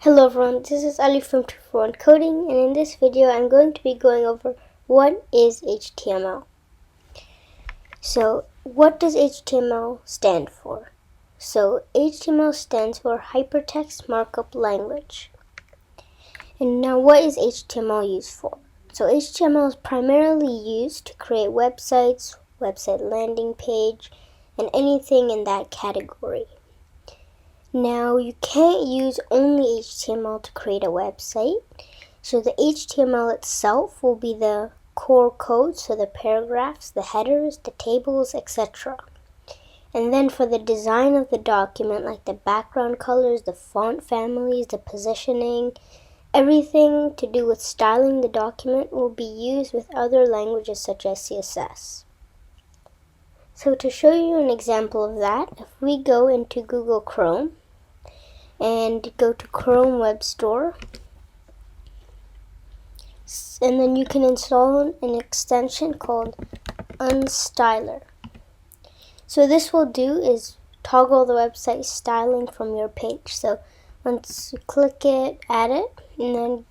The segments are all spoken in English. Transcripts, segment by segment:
Hello everyone, this is Ali from 241 Coding, and in this video I'm going to be going over what is HTML. So what does HTML stand for? So HTML stands for Hypertext Markup Language. And now what is HTML used for? So HTML is primarily used to create websites, website landing page, and anything in that category. Now, you can't use only HTML to create a website. So the HTML itself will be the core code, so the paragraphs, the headers, the tables, etc. And then for the design of the document, like the background colors, the font families, the positioning, everything to do with styling the document will be used with other languages such as CSS. So to show you an example of that, if we go into Google Chrome, and go to Chrome Web Store, and then you can install an extension called Untitled. So this will do is toggle the website styling from your page. So once you click it, add it, and then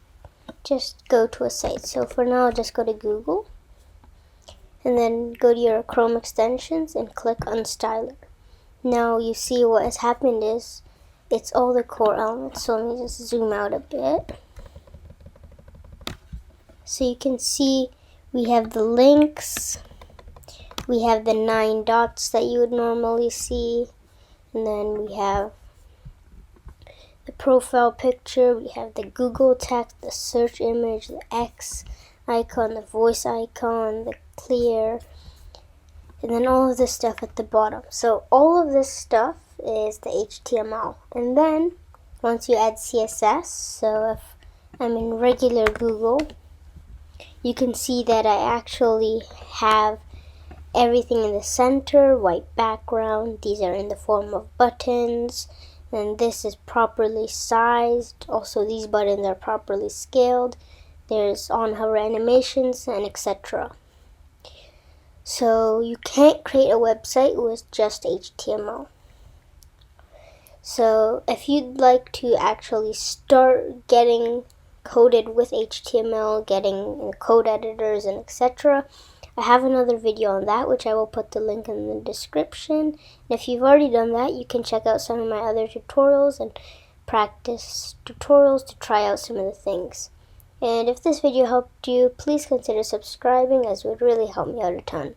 just go to a site. So for now, I'll just go to Google, and then go to your Chrome extensions and click Untitled. Now you see what has happened is it's all the core elements. So let me just zoom out a bit. So you can see we have the links, we have the 9 dots that you would normally see, and then we have the profile picture, we have the Google text, the search image, the X icon, the voice icon, the clear, and then all of this stuff at the bottom. So all of this stuff is the HTML. And then once you add CSS, so if I'm in regular Google, you can see that I actually have everything in the center, white background, these are in the form of buttons, and this is properly sized. Also, these buttons are properly scaled. There's on hover animations and etc. So you can't create a website with just HTML. So if you'd like to actually start getting coded with HTML, getting code editors and etc., I have another video on that, which I will put the link in the description. And if you've already done that, you can check out some of my other tutorials and practice tutorials to try out some of the things. And if this video helped you, please consider subscribing, as it would really help me out a ton.